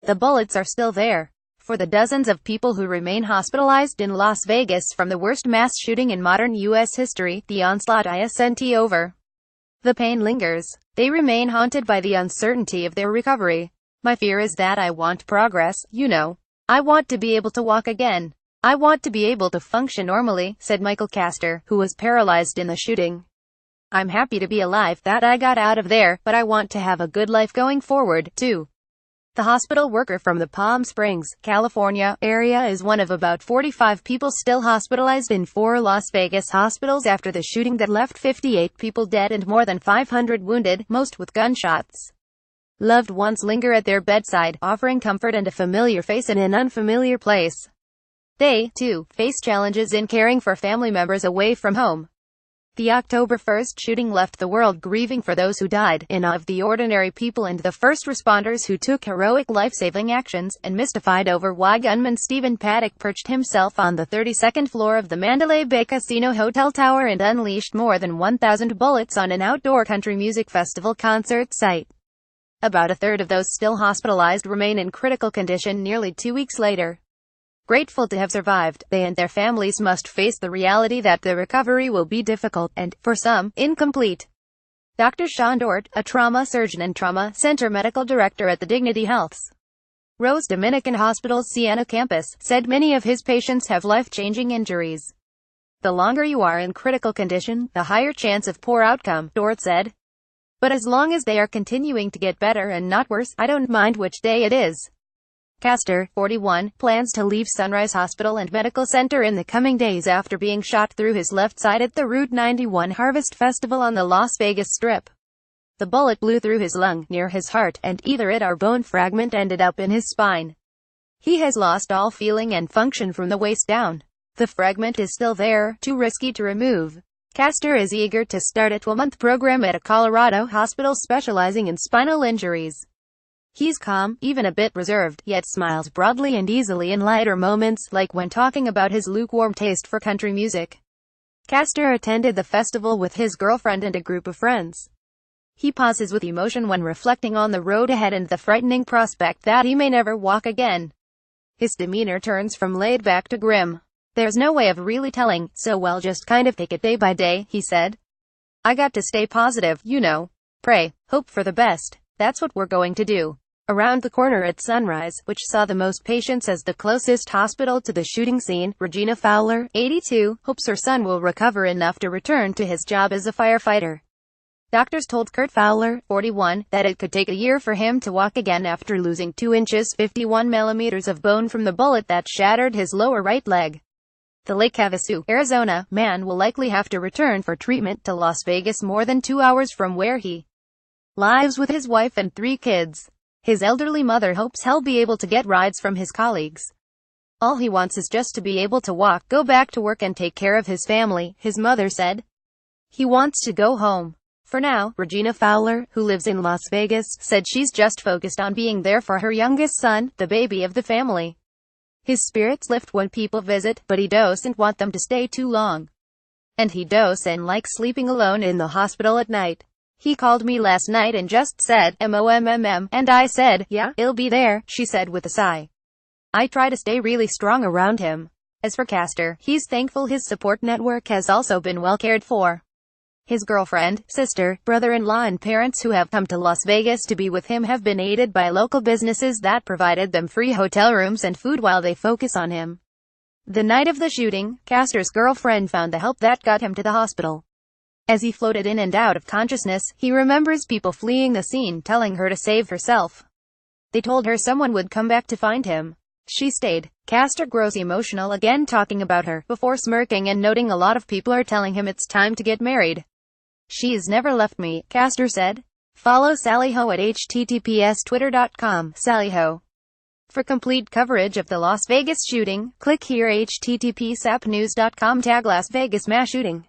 the bullets are still there. For the dozens of people who remain hospitalized in Las Vegas from the worst mass shooting in modern U.S. history, the onslaught isn't over. The pain lingers. They remain haunted by the uncertainty of their recovery. My fear is that I want progress, you know. I want to be able to walk again. I want to be able to function normally, said Michael Castor, who was paralyzed in the shooting. I'm happy to be alive, that I got out of there, but I want to have a good life going forward, too. The hospital worker from the Palm Springs, California, area is one of about 45 people still hospitalized in 4 Las Vegas hospitals after the shooting that left 58 people dead and more than 500 wounded, most with gunshots. Loved ones linger at their bedside, offering comfort and a familiar face in an unfamiliar place. They, too, face challenges in caring for family members away from home. The October 1st shooting left the world grieving for those who died, in awe of the ordinary people and the first responders who took heroic life-saving actions, and mystified over why gunman Stephen Paddock perched himself on the 32nd floor of the Mandalay Bay Casino Hotel Tower and unleashed more than 1,000 bullets on an outdoor country music festival concert site. About a third of those still hospitalized remain in critical condition nearly 2 weeks later. Grateful to have survived, they and their families must face the reality that the recovery will be difficult and, for some, incomplete. Dr. Sean Dort, a trauma surgeon and trauma center medical director at the Dignity Health's Rose Dominican Hospital's Siena campus, said many of his patients have life-changing injuries. The longer you are in critical condition, the higher chance of poor outcome, Dort said. But as long as they are continuing to get better and not worse, I don't mind which day it is. Castor, 41, plans to leave Sunrise Hospital and Medical Center in the coming days after being shot through his left side at the Route 91 Harvest Festival on the Las Vegas Strip. The bullet blew through his lung, near his heart, and either it or bone fragment ended up in his spine. He has lost all feeling and function from the waist down. The fragment is still there, too risky to remove. Castor is eager to start a 12-month program at a Colorado hospital specializing in spinal injuries. He's calm, even a bit reserved, yet smiles broadly and easily in lighter moments, like when talking about his lukewarm taste for country music. Castor attended the festival with his girlfriend and a group of friends. He pauses with emotion when reflecting on the road ahead and the frightening prospect that he may never walk again. His demeanor turns from laid back to grim. There's no way of really telling, so well just kind of take it day by day, he said. I got to stay positive, you know. Pray, hope for the best. That's what we're going to do. Around the corner at Sunrise, which saw the most patients as the closest hospital to the shooting scene, Regina Fowler, 82, hopes her son will recover enough to return to his job as a firefighter. Doctors told Kurt Fowler, 41, that it could take a year for him to walk again after losing 2 inches 51 millimeters of bone from the bullet that shattered his lower right leg. The Lake Havasu, Arizona, man will likely have to return for treatment to Las Vegas more than 2 hours from where he lives with his wife and 3 kids. His elderly mother hopes he'll be able to get rides from his colleagues. All he wants is just to be able to walk, go back to work and take care of his family, his mother said. He wants to go home. For now, Regina Fowler, who lives in Las Vegas, said she's just focused on being there for her youngest son, the baby of the family. His spirits lift when people visit, but he doesn't want them to stay too long. And he doesn't like sleeping alone in the hospital at night. He called me last night and just said, MOMMM, and I said, yeah, he'll be there, she said with a sigh. I try to stay really strong around him. As for Castor, he's thankful his support network has also been well cared for. His girlfriend, sister, brother-in-law and parents who have come to Las Vegas to be with him have been aided by local businesses that provided them free hotel rooms and food while they focus on him. The night of the shooting, Castor's girlfriend found the help that got him to the hospital. As he floated in and out of consciousness, he remembers people fleeing the scene telling her to save herself. They told her someone would come back to find him. She stayed. Castor grows emotional again talking about her, before smirking and noting a lot of people are telling him it's time to get married. She's never left me, Castor said. Follow Sally Ho at https://twitter.com/sallyho. For complete coverage of the Las Vegas shooting, click here http://sapnews.com /Las Vegas mass shooting.